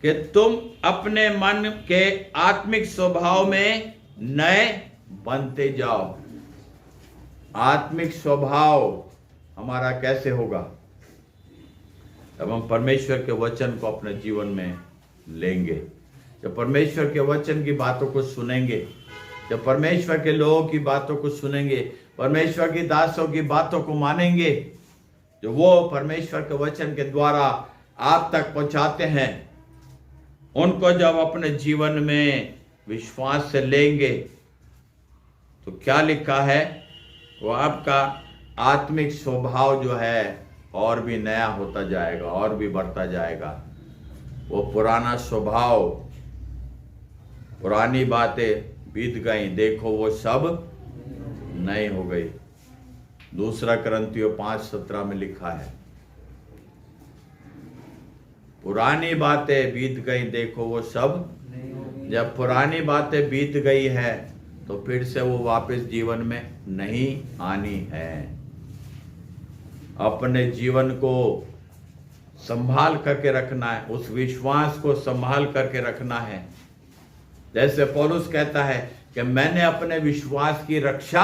कि तुम अपने मन के आत्मिक स्वभाव में नए बनते जाओ। आत्मिक स्वभाव हमारा कैसे होगा? तब हम परमेश्वर के वचन को अपने जीवन में लेंगे, जब परमेश्वर के वचन की बातों को सुनेंगे, जब परमेश्वर के लोगों की बातों को सुनेंगे, परमेश्वर की दासों की बातों को मानेंगे, जो वो परमेश्वर के वचन के द्वारा आप तक पहुंचाते हैं, उनको जब अपने जीवन में विश्वास से लेंगे तो क्या लिखा है? वो आपका आत्मिक स्वभाव जो है और भी नया होता जाएगा और भी बढ़ता जाएगा। वो पुराना स्वभाव, पुरानी बातें बीत गई, देखो वो सब नई हो गई। 2 कुरिन्थियों 5:17 में लिखा है, पुरानी बातें बीत गई, देखो वो सब। जब पुरानी बातें बीत गई है तो फिर से वो वापस जीवन में नहीं आनी है। अपने जीवन को संभाल करके रखना है, उस विश्वास को संभाल करके रखना है। जैसे पौलुस कहता है कि मैंने अपने विश्वास की रक्षा,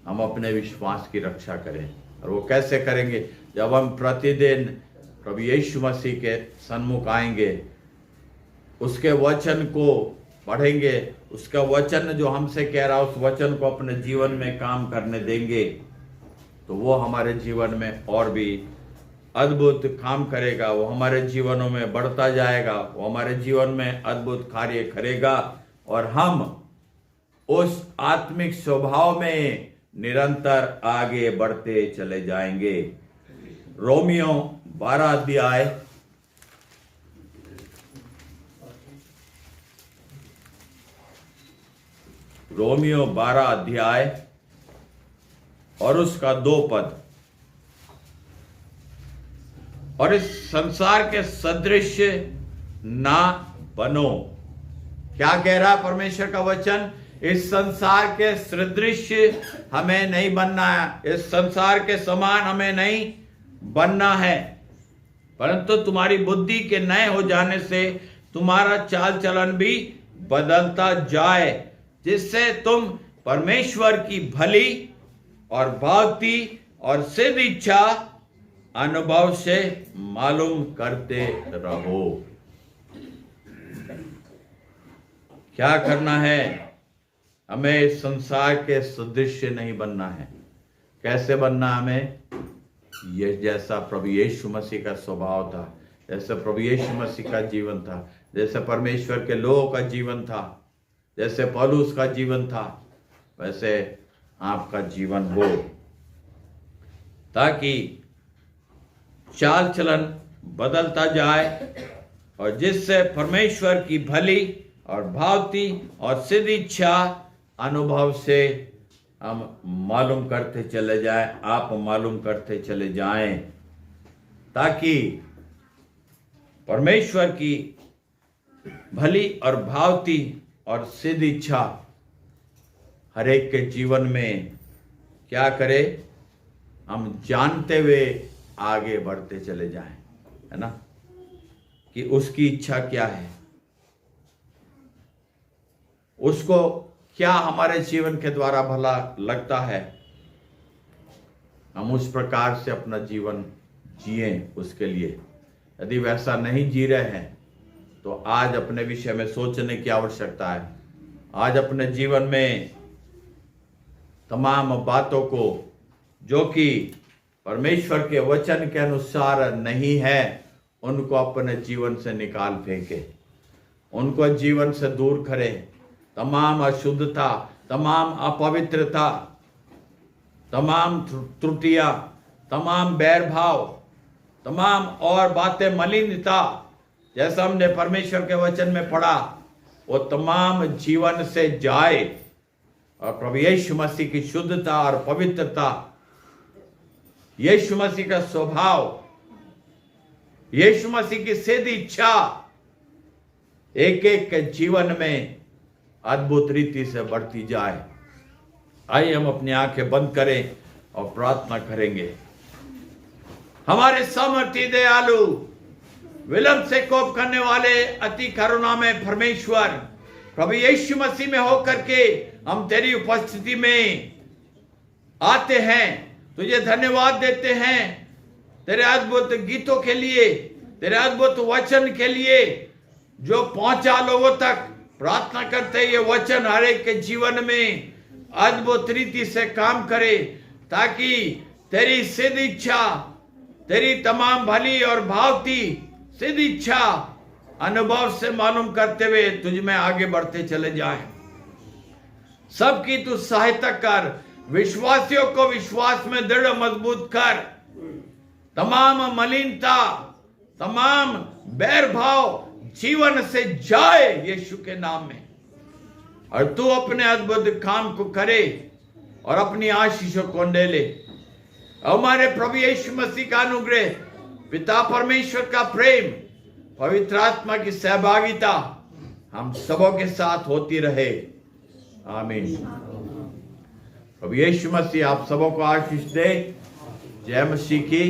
हम अपने विश्वास की रक्षा करें। और वो कैसे करेंगे? जब हम प्रतिदिन प्रभु यीशु मसीह के सन्मुख आएंगे, उसके वचन को पढ़ेंगे, उसका वचन जो हमसे कह रहा है उस वचन को अपने जीवन में काम करने देंगे, तो वो हमारे जीवन में और भी अद्भुत काम करेगा। वो हमारे जीवनों में बढ़ता जाएगा, वो हमारे जीवन में अद्भुत कार्य करेगा और हम उस आत्मिक स्वभाव में निरंतर आगे बढ़ते चले जाएंगे। रोमियो 12 अध्याय रोमियो 12 अध्याय और उसका 2 पद। और इस संसार के सदृश ना बनो। क्या कह रहा है परमेश्वर का वचन? इस संसार के सदृश हमें नहीं बनना है, इस संसार के समान हमें नहीं बनना है, परंतु तुम्हारी बुद्धि के नए हो जाने से तुम्हारा चाल चलन भी बदलता जाए, जिससे तुम परमेश्वर की भली और भावती और सिद्ध इच्छा अनुभव से मालूम करते रहो। क्या करना है? हमें संसार के सदृश नहीं बनना है। कैसे बनना? हमें ये जैसा प्रभु यीशु मसीह का स्वभाव था, जैसे प्रभु यीशु मसीह का जीवन था, जैसे परमेश्वर के लोगों का जीवन था, जैसे पौलुस का जीवन था, वैसे आपका जीवन हो, ताकि चाल चलन बदलता जाए और जिससे परमेश्वर की भली और भावती और सिद्ध इच्छा अनुभव से हम मालूम करते चले जाएं, आप मालूम करते चले जाएं, ताकि परमेश्वर की भली और भावती और सिद्ध इच्छा हर एक के जीवन में क्या करे? हम जानते हुए आगे बढ़ते चले जाएं, है ना, कि उसकी इच्छा क्या है, उसको क्या हमारे जीवन के द्वारा भला लगता है, हम उस प्रकार से अपना जीवन जिए उसके लिए। यदि वैसा नहीं जी रहे हैं तो आज अपने विषय में सोचने की आवश्यकता है। आज अपने जीवन में तमाम बातों को जो कि परमेश्वर के वचन के अनुसार नहीं है उनको अपने जीवन से निकाल फेंके, उनको जीवन से दूर करें। तमाम अशुद्धता, तमाम अपवित्रता, तमाम त्रुटियां, तमाम बैर भाव, तमाम और बातें, मलिनता, जैसा हमने परमेश्वर के वचन में पढ़ा, वो तमाम जीवन से जाए और प्रभु यीशु मसीह की शुद्धता और पवित्रता, यीशु मसीह का स्वभाव, यीशु मसीह की सीधी इच्छा एक एक के जीवन में अद्भुत रीति से बढ़ती जाए। आइए हम अपनी आंखें बंद करें और प्रार्थना करेंगे। हमारे सामर्थी दयालु, विलंब से कोप करने वाले, अति करुणा में परमेश्वर, प्रभु यीशु मसीह में होकर के हम तेरी उपस्थिति में आते हैं, तुझे धन्यवाद देते हैं तेरे अद्भुत गीतों के लिए, तेरे अद्भुत वचन के लिए जो पहुंचा लोगों तक। प्रार्थना करते ये वचन हर एक के जीवन में अद्भुत रीति से काम करे, ताकि तेरी सिद्ध इच्छा, तेरी तमाम भली और भावती सिद्ध इच्छा अनुभव से मालूम करते हुए तुझ में आगे बढ़ते चले जाए। सबकी तू सहायता कर, विश्वासियों को विश्वास में दृढ़ मजबूत कर, तमाम मलिनता, तमाम बैर भाव जीवन से जाए यीशु के नाम में, और तू अपने अद्भुत काम को करे और अपनी आशीषों को दे ले। हमारे प्रभु यीशु मसीह का अनुग्रह, पिता परमेश्वर का प्रेम, पवित्र आत्मा की सहभागिता हम सबों के साथ होती रहे। आमीन। प्रभु यीशु मसीह आप सबों को आशीष दे। जय मसीह की।